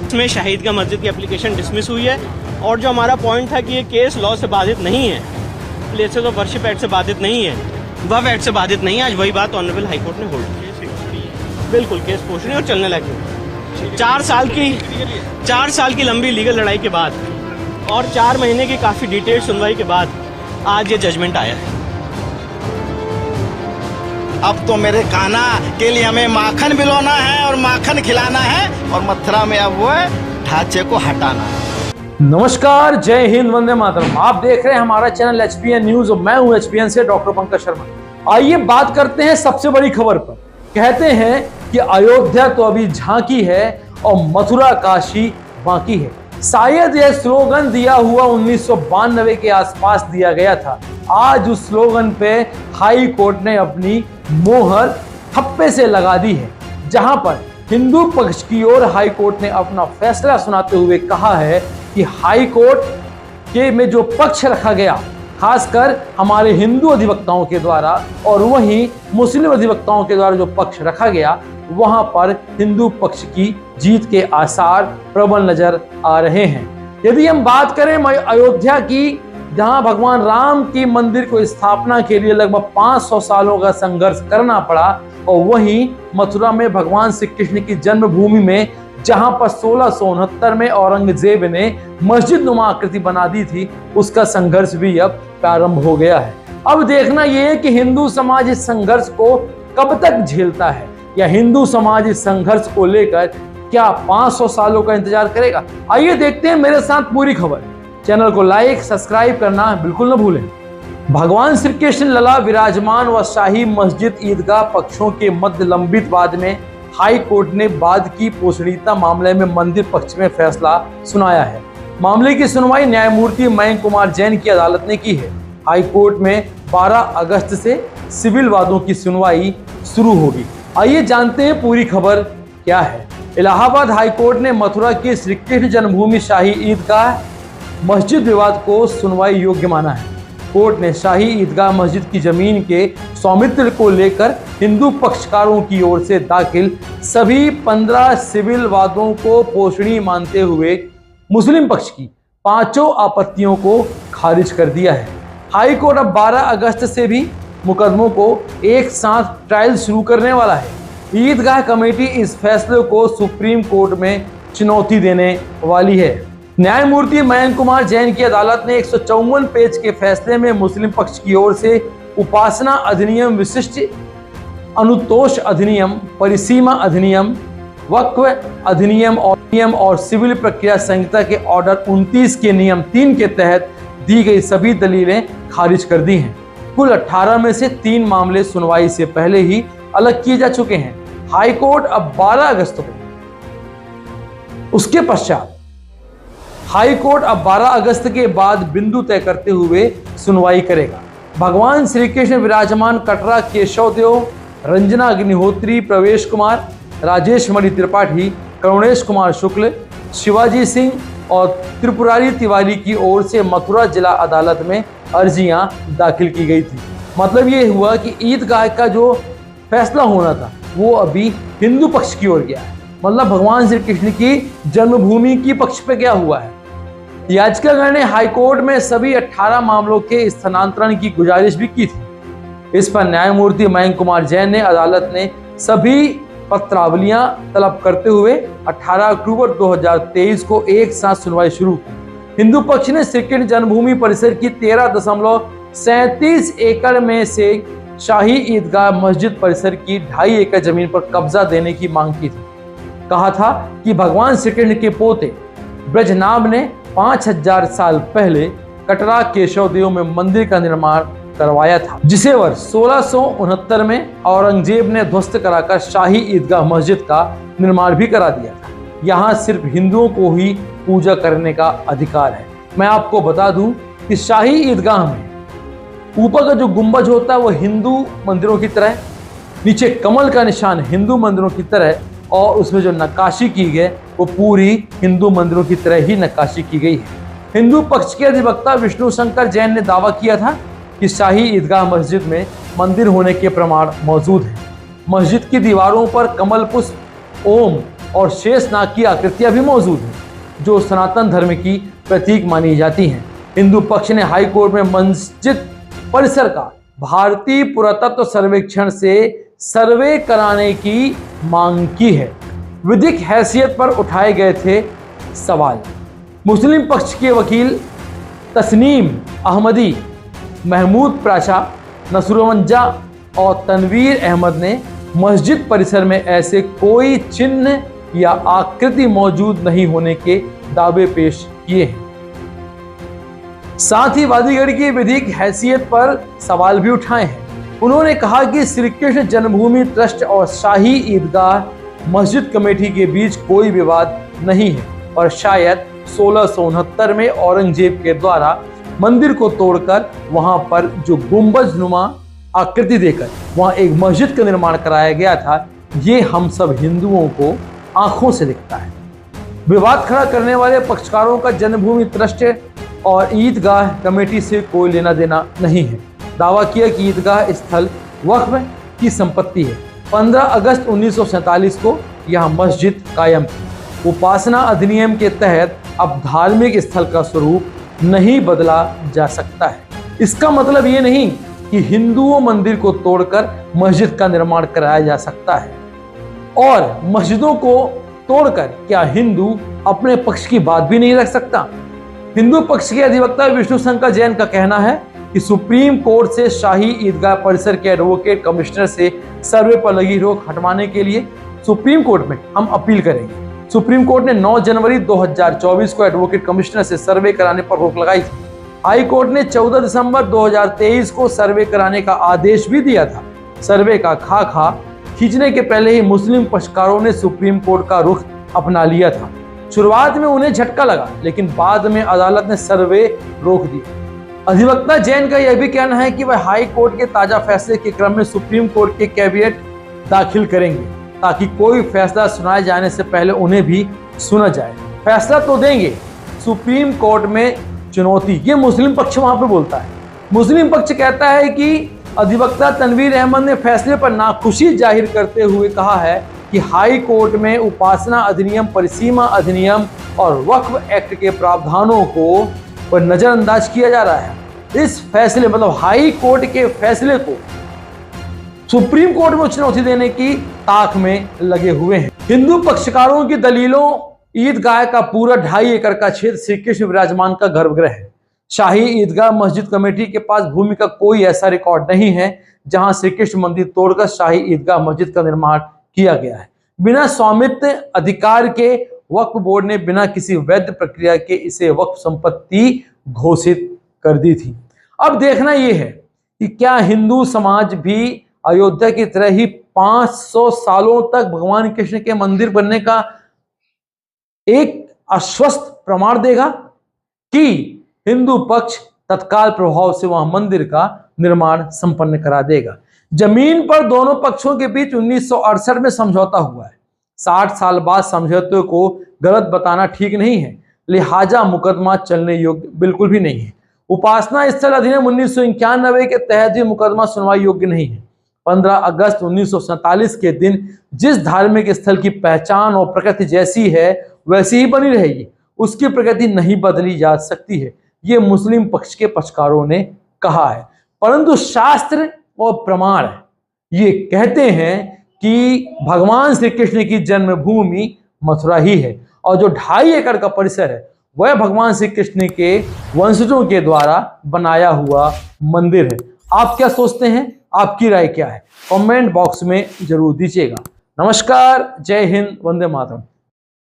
इसमें शाहिद का मस्जिद की एप्लीकेशन डिसमिस हुई है और जो हमारा पॉइंट था कि ये केस लॉ से बाधित नहीं है, प्लेसेस ऑफ वर्शिप एक्ट से बाधित नहीं है, वक्फ एक्ट से बाधित नहीं है, आज वही बात ऑनरेबल हाई कोर्ट ने होल्ड की। बिल्कुल केस पोषण और चलने लगे। 4 साल की लंबी लीगल लड़ाई के बाद और 4 महीने की काफ़ी डिटेल सुनवाई के बाद आज ये जजमेंट आया है। अब तो मेरे कान्हा के लिए हमें माखन बिलोना है और माखन खिलाना है और मथुरा में अब वो ढांचे को हटाना है। नमस्कार, जय हिंद, वंदे मातरम। आप देख रहे हैं हमारा चैनल एचपीएन न्यूज और मैं हूं एचपीएन से डॉक्टर पंकज शर्मा। आइए बात करते हैं सबसे बड़ी खबर पर। कहते हैं कि अयोध्या तो अभी झांकी है और मथुरा काशी बाकी है। शायद यह स्लोगन दिया हुआ 1992 के आसपास दिया गया था। आज उस स्लोगन पे हाई कोर्ट ने अपनी मोहर थप्पे से लगा दी है, जहां पर हिंदू पक्ष की ओर हाई कोर्ट ने अपना फैसला सुनाते हुए कहा है कि हाई कोर्ट के में जो पक्ष रखा गया, खासकर हमारे हिंदू अधिवक्ताओं के द्वारा और वहीं मुस्लिम अधिवक्ताओं के द्वारा जो पक्ष रखा गया, वहां पर हिंदू पक्ष की जीत के आसार प्रबल नजर आ रहे हैं। यदि हम बात करें अयोध्या की, जहां भगवान राम की मंदिर को स्थापना के लिए लगभग 500 सालों का संघर्ष करना पड़ा, और वहीं मथुरा में भगवान श्री कृष्ण की जन्मभूमि में जहां पर 1669 में औरंगजेब ने मस्जिद नुमा आकृति बना दी थी, उसका संघर्ष भी अब प्रारंभ हो गया है। अब देखना यह है कि हिंदू समाज इस संघर्ष को कब तक झेलता है, या हिंदू समाज इस संघर्ष को लेकर क्या 500 सालों का इंतजार करेगा। आइए देखते हैं मेरे साथ पूरी खबर। चैनल को लाइक सब्सक्राइब करना बिल्कुल न भूलें। भगवान श्री कृष्ण लला विराजमान व शाही मस्जिद ईदगाह पक्षों के मध्य लंबित वाद में हाई कोर्ट ने बाद की पोषणीयता मामले में मंदिर पक्ष में फैसला सुनाया है। मामले की सुनवाई न्यायमूर्ति मयंक कुमार जैन की अदालत ने की है। हाई कोर्ट में 12 अगस्त से सिविल वादों की सुनवाई शुरू होगी। आइए जानते हैं पूरी खबर क्या है। इलाहाबाद हाई कोर्ट ने मथुरा की श्री कृष्ण जन्मभूमि शाही ईदगाह मस्जिद विवाद को सुनवाई योग्य माना है। कोर्ट ने शाही ईदगाह मस्जिद की जमीन के स्वामित्व को लेकर हिंदू पक्षकारों की ओर से दाखिल सभी 15 सिविल वादों को पोषणीय मानते हुए मुस्लिम पक्ष की 5 आपत्तियों को खारिज कर दिया है। हाई कोर्ट अब 12 अगस्त से भी मुकदमों को एक साथ ट्रायल शुरू करने वाला है। ईदगाह कमेटी इस फैसले को सुप्रीम कोर्ट में चुनौती देने वाली है। न्यायमूर्ति मयंक कुमार जैन की अदालत ने 154 पेज के फैसले में मुस्लिम पक्ष की ओर से उपासना अधिनियम, विशिष्ट अनुतोष अधिनियम, परिसीमा अधिनियम, वक्फ अधिनियम और सिविल प्रक्रिया संहिता के ऑर्डर 29 के नियम 3 के तहत दी गई सभी दलीलें खारिज कर दी हैं। कुल 18 में से 3 मामले सुनवाई से पहले ही अलग किए जा चुके हैं। हाई कोर्ट अब 12 अगस्त को उसके पश्चात हाई कोर्ट अब 12 अगस्त के बाद बिंदु तय करते हुए सुनवाई करेगा। भगवान श्री कृष्ण विराजमान कटरा केशव देव, रंजना अग्निहोत्री, प्रवेश कुमार, राजेश मणि त्रिपाठी, करुणेश कुमार शुक्ल, शिवाजी सिंह और त्रिपुरारी तिवारी की ओर से मथुरा जिला अदालत में अर्जियां दाखिल की गई थी। मतलब ये हुआ कि ईदगाह का जो फैसला होना था वो अभी हिंदू पक्ष की ओर गया है। मतलब भगवान श्री कृष्ण की जन्मभूमि की पक्ष पे क्या हुआ है। याचिकाकर्ता ने हाईकोर्ट में सभी 18 मामलों के स्थानांतरण की गुजारिश भी की थी। इस पर न्यायमूर्ति मयंक कुमार जैन ने अदालत ने सभी पत्रावलियां तलब करते हुए 18 अक्टूबर 2023 को एक साथ सुनवाई शुरू की। हिंदू पक्ष ने श्री कृष्ण जन्मभूमि परिसर की 13.37 एकड़ में से शाही ईदगाह मस्जिद परिसर की 2.5 एकड़ जमीन पर कब्जा देने की मांग की थी। कहा था कि भगवान श्री कृष्ण के पोते ब्रजनाभ ने 5000 साल पहले कटरा केशव देव में मंदिर का निर्माण करवाया था, जिसे वर्ष 1669 में औरंगजेब ने ध्वस्त कराकर शाही ईदगाह मस्जिद का निर्माण भी करा दिया था। यहाँ सिर्फ हिंदुओं को ही पूजा करने का अधिकार है। मैं आपको बता दूं कि शाही ईदगाह में ऊपर का जो गुंबज होता है वो हिंदू मंदिरों की तरह, नीचे कमल का निशान हिंदू मंदिरों की तरह, और उसमें जो नक्काशी की गई वो पूरी हिंदू मंदिरों की तरह ही नक्काशी की गई है। हिंदू पक्ष के अधिवक्ता विष्णु शंकर जैन ने दावा किया था कि शाही ईदगाह मस्जिद में मंदिर होने के प्रमाण मौजूद हैं। मस्जिद की दीवारों पर कमल पुष्प, ओम और शेषनाग की आकृतियां भी मौजूद हैं जो सनातन धर्म की प्रतीक मानी जाती हैं। हिंदू पक्ष ने हाई कोर्ट में मस्जिद परिसर का भारतीय पुरातत्व सर्वेक्षण से सर्वे कराने की मांग की है। विधिक हैसियत पर उठाए गए थे सवाल। मुस्लिम पक्ष के वकील तस्नीम अहमदी, महमूद प्राशा, नसरुवंजा और तनवीर अहमद ने मस्जिद परिसर में ऐसे कोई चिन्ह या आकृति मौजूद नहीं होने के दावे पेश किए हैं। साथ ही वादीगढ़ की विधिक हैसियत पर सवाल भी उठाए हैं। उन्होंने कहा कि श्री कृष्ण जन्मभूमि ट्रस्ट और शाही ईदगाह मस्जिद कमेटी के बीच कोई विवाद नहीं है और शायद 1669 में औरंगजेब के द्वारा मंदिर को तोड़कर वहां पर जो गुंबज नुमा आकृति देकर वहां एक मस्जिद का निर्माण कराया गया था, ये हम सब हिंदुओं को आंखों से दिखता है। विवाद खड़ा करने वाले पक्षकारों का जन्मभूमि ट्रस्ट और ईदगाह कमेटी से कोई लेना देना नहीं है। दावा किया कि ईदगाह स्थल वक्फ की संपत्ति है। 15 अगस्त 1947 को यहां मस्जिद कायम थी। उपासना अधिनियम के तहत अब धार्मिक स्थल का स्वरूप नहीं बदला जा सकता है। इसका मतलब ये नहीं कि हिंदुओं मंदिर को तोड़कर मस्जिद का निर्माण कराया जा सकता है और मस्जिदों को तोड़कर क्या हिंदू अपने पक्ष की बात भी नहीं रख सकता। हिंदू पक्ष के अधिवक्ता विष्णु शंकर जैन का कहना है कि सुप्रीम कोर्ट से शाही ईदगाह परिसर के एडवोकेट कमिश्नर से सर्वे पर लगी रोक हटवाने के लिए सुप्रीम कोर्ट में हम अपील करेंगे। सुप्रीम कोर्ट ने 9 जनवरी 2024 को एडवोकेट कमिश्नर से सर्वे कराने पर रोक लगाई थी। हाई कोर्ट ने 14 दिसंबर 2023 को सर्वे कराने का आदेश भी दिया था। सर्वे का खाका खींचने के पहले ही मुस्लिम पक्षकारों ने सुप्रीम कोर्ट का रुख अपना लिया था। शुरुआत में उन्हें झटका लगा, लेकिन बाद में अदालत ने सर्वे रोक दिया। अधिवक्ता जैन का यह भी कहना है कि वह हाई कोर्ट के ताजा फैसले के क्रम में सुप्रीम कोर्ट के कैविएट दाखिल करेंगे ताकि कोई फैसला सुनाए जाने से पहले उन्हें भी सुना जाए। फैसला तो देंगे, सुप्रीम कोर्ट में चुनौती, ये मुस्लिम पक्ष वहां पे बोलता है। मुस्लिम पक्ष कहता है कि अधिवक्ता तनवीर अहमद ने फैसले पर नाखुशी जाहिर करते हुए कहा है कि हाई कोर्ट में उपासना अधिनियम, परिसीमा अधिनियम और वक्फ एक्ट के प्रावधानों को पर नजरअंदाज किया जा रहा है। इस फैसले मतलब हाई कोर्ट के फैसले को सुप्रीम कोर्ट में चुनौती देने की ताक में लगे हुए हैं। हिंदू पक्षकारों की दलीलों, ईदगाह का पूरा 2.5 एकड़ का क्षेत्र श्री कृष्ण विराजमान का गर्भगृह है। शाही ईदगाह मस्जिद कमेटी के पास भूमि का कोई ऐसा रिकॉर्ड नहीं है जहां श्री कृष्ण मंदिर तोड़कर शाही ईदगाह मस्जिद का निर्माण किया गया है। बिना स्वामित्व अधिकार के वक्फ बोर्ड ने बिना किसी वैध प्रक्रिया के इसे वक्फ संपत्ति घोषित कर दी थी। अब देखना यह है कि क्या हिंदू समाज भी अयोध्या की तरह ही 500 सालों तक भगवान कृष्ण के मंदिर बनने का एक आश्वस्त प्रमाण देगा कि हिंदू पक्ष तत्काल प्रभाव से वहां मंदिर का निर्माण संपन्न करा देगा। जमीन पर दोनों पक्षों के बीच 1968 में समझौता हुआ है। 60 साल बाद समझौते को गलत बताना ठीक नहीं है, लिहाजा मुकदमा चलने योग्य बिल्कुल भी नहीं है। उपासना स्थल अधिनियम 1991 के तहत भी मुकदमा सुनवाई योग्य नहीं है। 15 अगस्त 1947 के दिन जिस धार्मिक स्थल की पहचान और प्रकृति जैसी है वैसी ही बनी रहेगी, उसकी प्रकृति नहीं बदली जा सकती है, ये मुस्लिम पक्ष के पक्षकारों ने कहा है। परंतु शास्त्र और प्रमाण ये कहते हैं कि भगवान श्री कृष्ण की जन्मभूमि मथुरा ही है और जो 2.5 एकड़ का परिसर है वह भगवान श्री कृष्ण के वंशजों के द्वारा बनाया हुआ मंदिर है। आप क्या सोचते हैं? आपकी राय क्या है? कमेंट बॉक्स में जरूर दीजिएगा। नमस्कार, जय हिंद, वंदे मातरम।